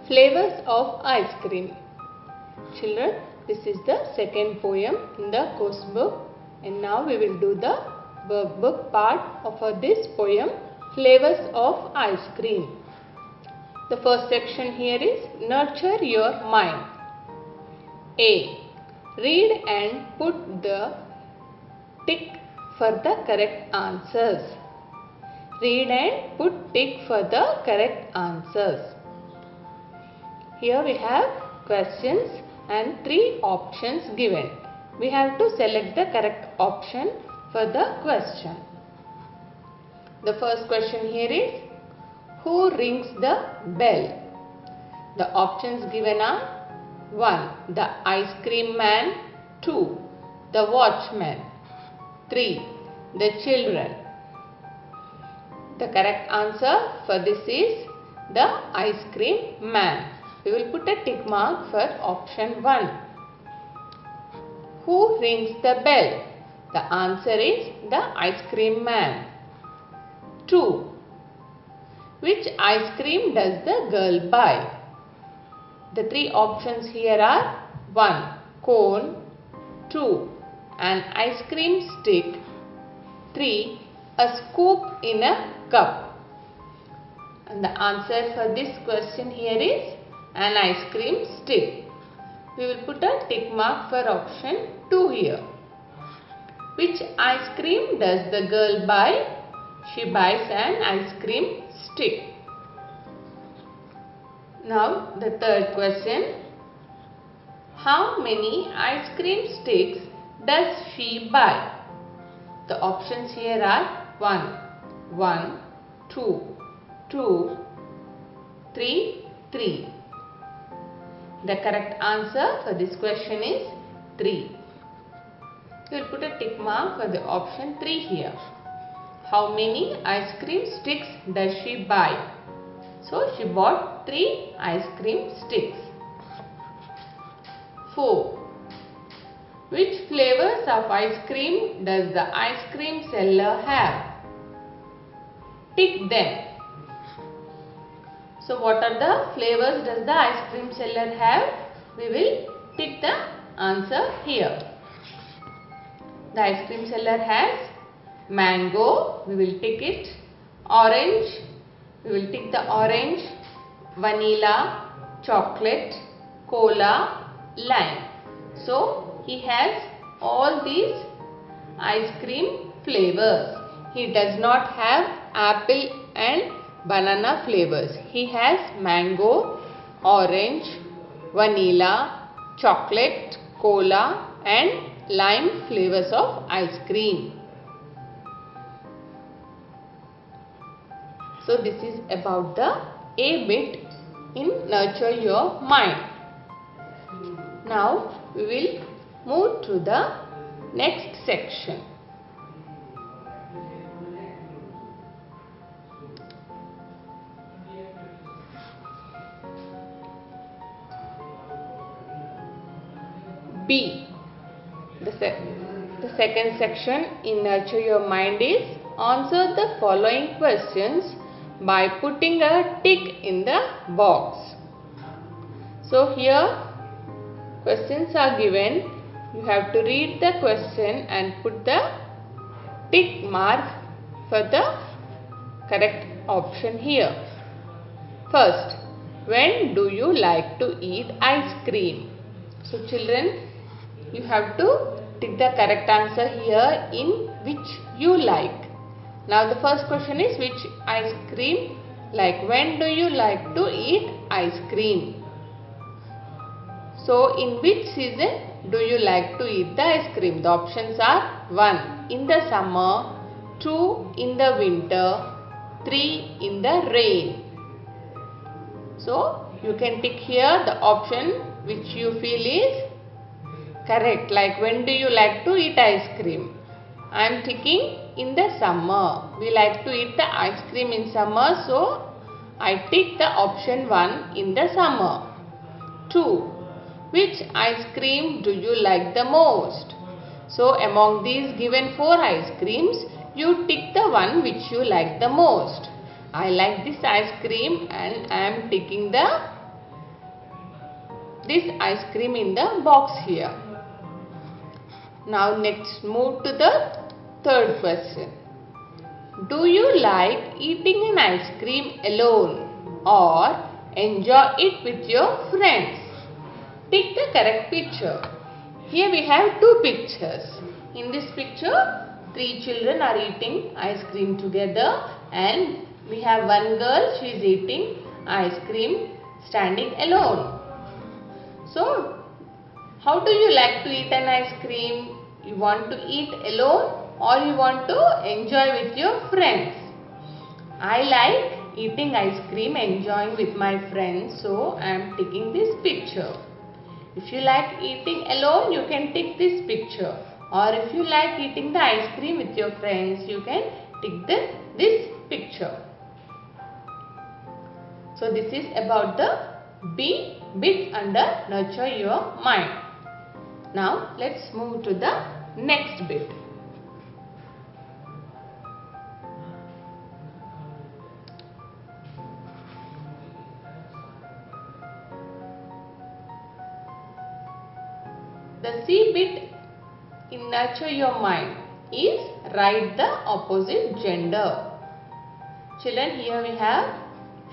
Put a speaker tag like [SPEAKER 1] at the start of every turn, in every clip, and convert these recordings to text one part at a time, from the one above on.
[SPEAKER 1] Flavors of ice cream. Children, this is the second poem in the course book, and now we will do the workbook part of this poem, Flavors of Ice Cream. The first section here is Nurture Your Mind. A. Read and put the tick for the correct answers. Read and put tick for the correct answers. Here we have questions and 3 options given. We have to select the correct option for the question. The first question here is, who rings the bell? The options given are 1. The ice cream man. 2. The watchman. 3. The children. The correct answer for this is the ice cream man. We will put a tick mark for option 1. Who rings the bell? The answer is the ice cream man. 2. Which ice cream does the girl buy? The 3 options here are 1. Cone. 2. An ice cream stick. 3. A scoop in a cup. And the answer for this question here is an ice cream stick. We will put a tick mark for option 2 here. Which ice cream does the girl buy? She buys an ice cream stick. Now the third question. How many ice cream sticks does she buy? The options here are 1, 2, 2, 3, 3. The correct answer for this question is 3. We will put a tick mark for the option 3 here. How many ice cream sticks does she buy? So she bought 3 ice cream sticks. 4. Which flavors of ice cream does the ice cream seller have? Tick them. So what are the flavors does the ice cream seller have? We will tick the answer here. The ice cream seller has mango, we will tick it. Orange, we will tick the orange. Vanilla, chocolate, cola, lime. So he has all these ice cream flavors. He does not have apple and banana flavors. He has mango, orange, vanilla, chocolate, cola and lime flavors of ice cream. So this is about the A bit in Nurture Your Mind. Now we will move to the next section. B. The second section in Nurture Your Mind is answer the following questions by putting a tick in the box. So here questions are given. You have to read the question and put the tick mark for the correct option here. First, when do you like to eat ice cream? So children, you have to tick the correct answer here in which you like. Now the first question is which ice cream, like when do you like to eat ice cream? So in which season do you like to eat the ice cream? The options are 1. In the summer, 2. In the winter, 3. In the rain. So you can tick here the option which you feel is correct, like when do you like to eat ice cream? I am ticking in the summer. We like to eat the ice cream in summer, so I tick the option 1 in the summer. 2. Which ice cream do you like the most? So among these given 4 ice creams, you tick the one which you like the most. I like this ice cream and I am ticking the this ice cream in the box here. Now next move to the third question. Do you like eating an ice cream alone or enjoy it with your friends? Pick the correct picture. Here we have two pictures. In this picture, three children are eating ice cream together, and we have one girl, she is eating ice cream standing alone. So, how do you like to eat an ice cream? You want to eat alone or you want to enjoy with your friends? I like eating ice cream, enjoying with my friends, so I am taking this picture. If you like eating alone, you can take this picture. Or if you like eating the ice cream with your friends, you can take this picture. So this is about the B bit under nurture your mind. Now let's move to the next bit. The C bit in nurture your mind is write the opposite gender. Children, here we have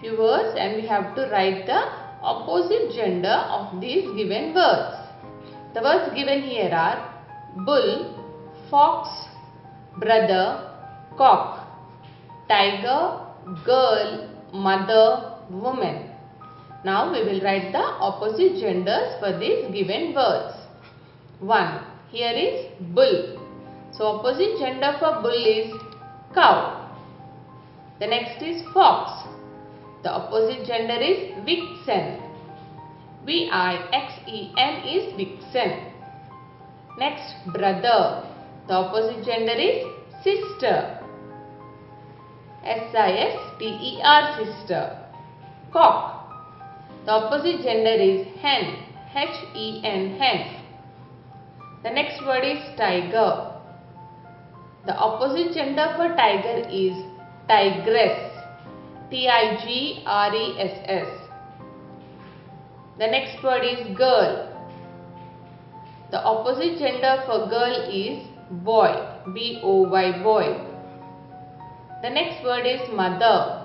[SPEAKER 1] few words and we have to write the opposite gender of these given words. The words given here are bull, fox, brother, cock, tiger, girl, mother, woman. Now we will write the opposite genders for these given words. 1. Here is bull. So opposite gender for bull is cow. The next is fox. The opposite gender is vixen. V-I-X-E-N is vixen. Next, brother. The opposite gender is sister. S-I-S-T-E-R, sister. Cock. The opposite gender is hen. H-E-N, hen. The next word is tiger. The opposite gender for tiger is tigress. T-I-G-R-E-S-S. The next word is girl. The opposite gender for girl is boy. B-O-Y, boy. The next word is mother.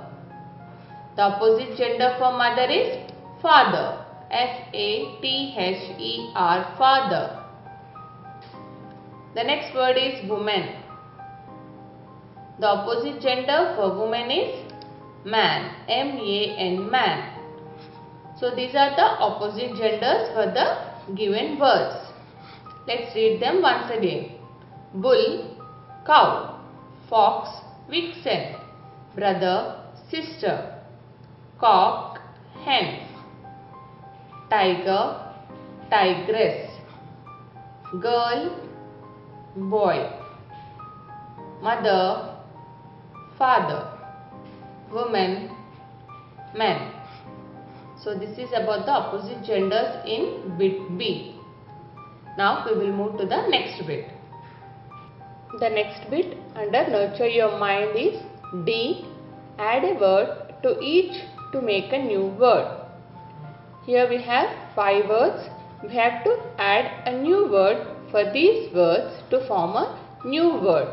[SPEAKER 1] The opposite gender for mother is father. F-A-T-H-E-R, father. The next word is woman. The opposite gender for woman is man. M-A-N, man. So these are the opposite genders for the given words. Let's read them once again. Bull, cow, fox, vixen, brother, sister, cock, hen, tiger, tigress, girl, boy, mother, father, woman, man. So this is about the opposite genders in bit B. Now we will move to the next bit. The next bit under nurture your mind is D. Add a word to each to make a new word. Here we have 5 words. We have to add a new word for these words to form a new word.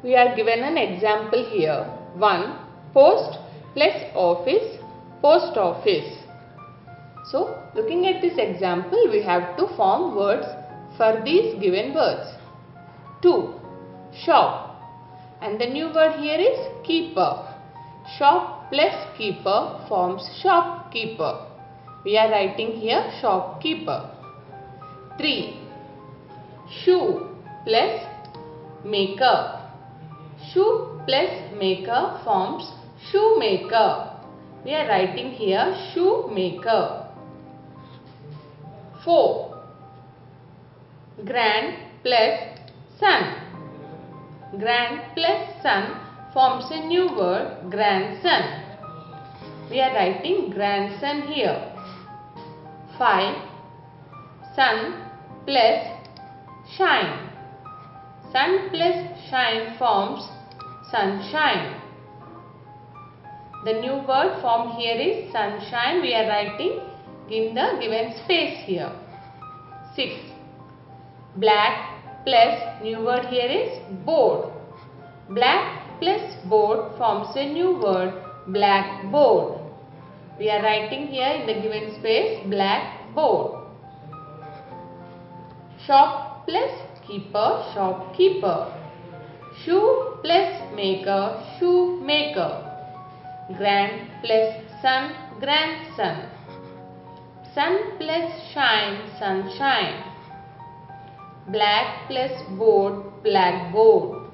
[SPEAKER 1] We are given an example here. 1. Post plus office, post office. So, looking at this example, we have to form words for these given words. 2. Shop. And the new word here is keeper. Shop plus keeper forms shopkeeper. We are writing here shopkeeper. 3. Shoe plus maker. Shoe plus maker forms shoemaker. We are writing here shoemaker. 4. Grand plus son. Grand plus son forms a new word grandson. We are writing grandson here. 5. Sun plus shine. Sun plus shine forms sunshine. The new word formed here is sunshine. We are writing in the given space here. 6. Black plus new word here is board. Black plus board forms a new word, blackboard. We are writing here in the given space blackboard. Shop plus keeper, shopkeeper. Shoe plus maker, shoemaker. Grand plus son, grandson. Sun plus shine, sunshine. Black plus board, blackboard.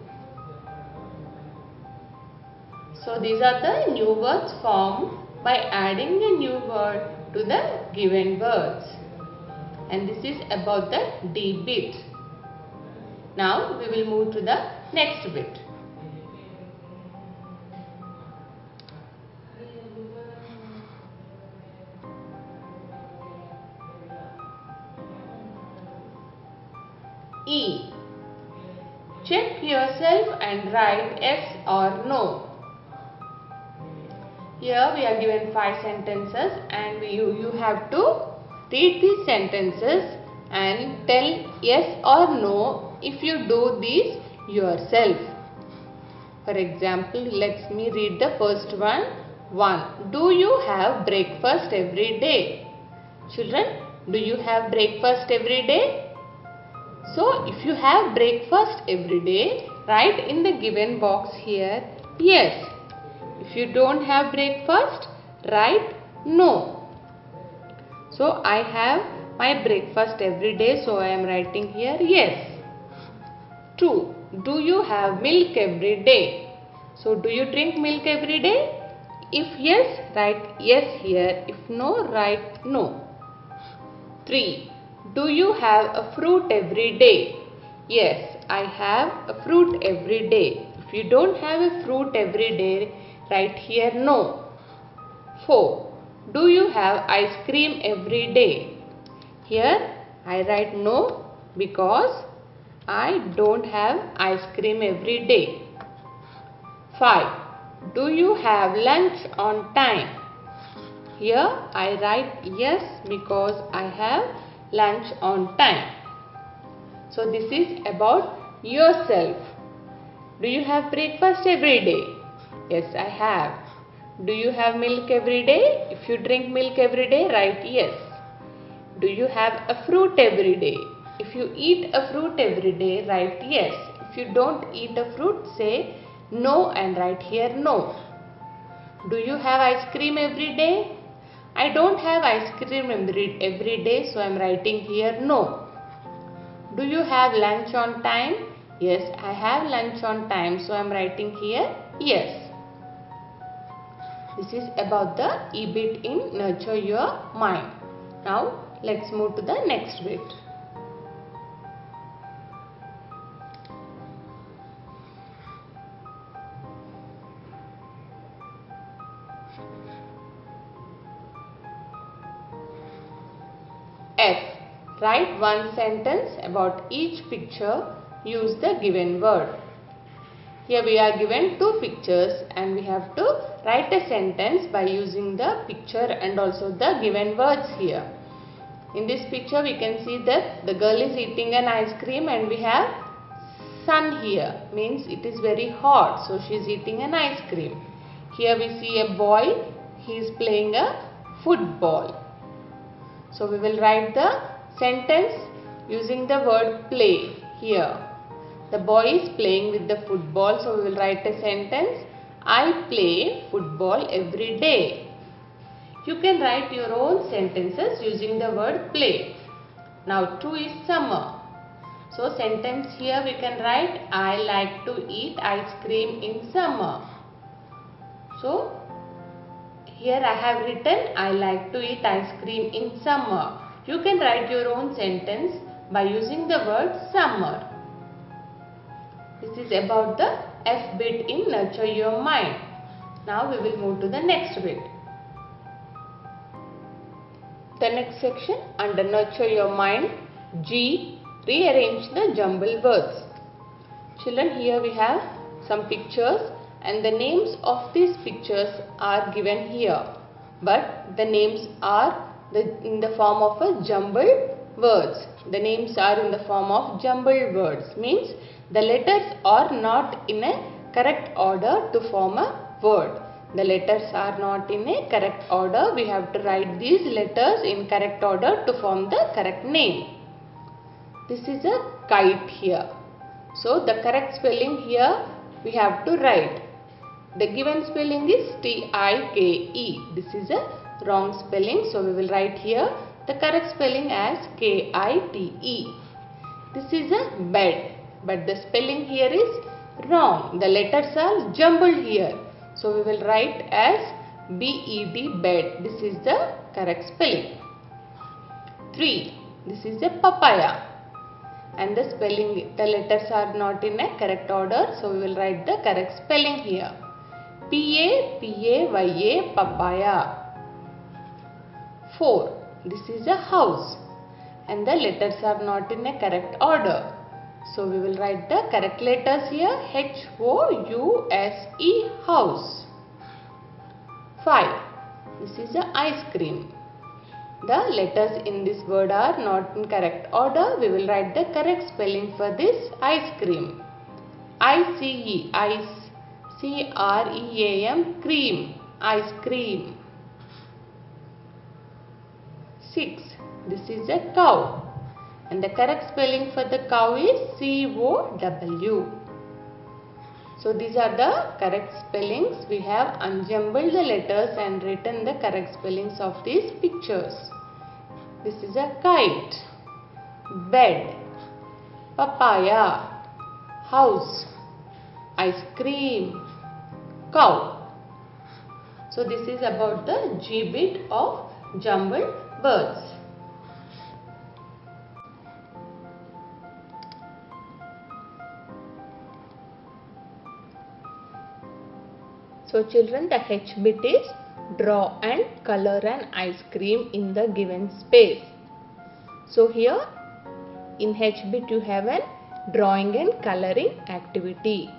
[SPEAKER 1] So these are the new words formed by adding a new word to the given words. And this is about the D bit. Now we will move to the next bit. E. Check yourself and write yes or no. Here we are given 5 sentences and you have to read these sentences and tell yes or no if you do these yourself. For example, let me read the first one. 1. Do you have breakfast every day? Children, do you have breakfast every day? So, if you have breakfast every day, write in the given box here, yes. If you don't have breakfast, write no. So, I have my breakfast every day, so I am writing here, yes. 2. Do you have milk every day? So, do you drink milk every day? If yes, write yes here. If no, write no. 3. Do you have a fruit every day? Yes, I have a fruit every day. If you don't have a fruit every day, write here no. 4. Do you have ice cream every day? Here I write no because I don't have ice cream every day. 5. Do you have lunch on time? Here I write yes because I have lunch on time. So this is about yourself. Do you have breakfast every day? Yes, I have. Do you have milk every day? If you drink milk every day, write yes. Do you have a fruit every day? If you eat a fruit every day, write yes. If you don't eat a fruit, say no and write here no. Do you have ice cream every day? I don't have ice cream every day, so I am writing here no. Do you have lunch on time? Yes, I have lunch on time, so I am writing here yes. This is about the E bit in Nurture Your Mind. Now let's move to the next bit. F. Write one sentence about each picture. Use the given word. Here we are given 2 pictures and we have to write a sentence by using the picture and also the given words here. In this picture we can see that the girl is eating an ice cream and we have sun here, means it is very hot, so she is eating an ice cream. Here we see a boy, he is playing a football. So we will write the sentence using the word play here. The boy is playing with the football, so we will write a sentence, I play football every day. You can write your own sentences using the word play. Now 2 is summer. So sentence here we can write, I like to eat ice cream in summer. So here I have written, I like to eat ice cream in summer. You can write your own sentence by using the word summer. This is about the F bit in Nurture Your Mind. Now we will move to the next bit. The next section under Nurture Your Mind, G. Rearrange the jumbled words. Children, here we have some pictures and the names of these pictures are given here. But the names are in the form of a jumbled words. The names are in the form of jumbled words, means the letters are not in a correct order to form a word. The letters are not in a correct order. We have to write these letters in correct order to form the correct name. This is a kite here. So the correct spelling here we have to write. The given spelling is T-I-K-E. This is a wrong spelling. So we will write here the correct spelling as K-I-T-E. This is a bed. But the spelling here is wrong. The letters are jumbled here. So we will write as B-E-D, bed. This is the correct spelling. 3. This is a papaya. And the spelling, the letters are not in a correct order. So we will write the correct spelling here. P-A-P-A-Y-A, papaya. 4. This is a house. And the letters are not in a correct order. So we will write the correct letters here. H-O-U-S-E, house. 5. This is a ice cream. The letters in this word are not in correct order. We will write the correct spelling for this ice cream. I-C-E, ice. C-R-E-A-M, cream, ice cream. 6. This is a cow. And the correct spelling for the cow is C-O-W. So these are the correct spellings. We have unjumbled the letters and written the correct spellings of these pictures. This is a kite, bed, papaya, house, ice cream, cow. So this is about the G bit of jumbled words. So children, the H bit is draw and color an ice cream in the given space. So here in H bit you have an drawing and coloring activity.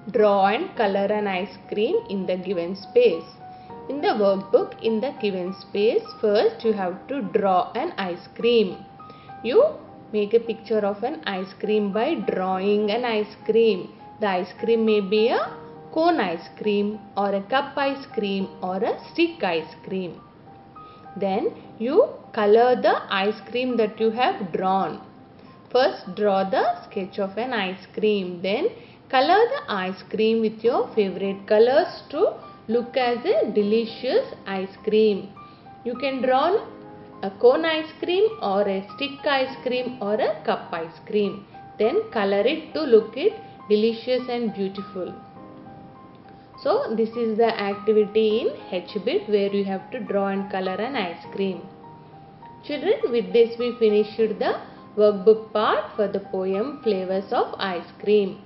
[SPEAKER 1] Draw and color an ice cream in the given space. In the workbook, in the given space, first you have to draw an ice cream. You make a picture of an ice cream by drawing an ice cream. The ice cream may be a cone ice cream or a cup ice cream or a stick ice cream. Then you color the ice cream that you have drawn. First draw the sketch of an ice cream. Then color the ice cream with your favorite colors to look as a delicious ice cream. You can draw a cone ice cream or a stick ice cream or a cup ice cream. Then color it to look it delicious and beautiful. So this is the activity in H bit where you have to draw and color an ice cream. Children, with this we finished the workbook part for the poem Flavors of Ice Cream.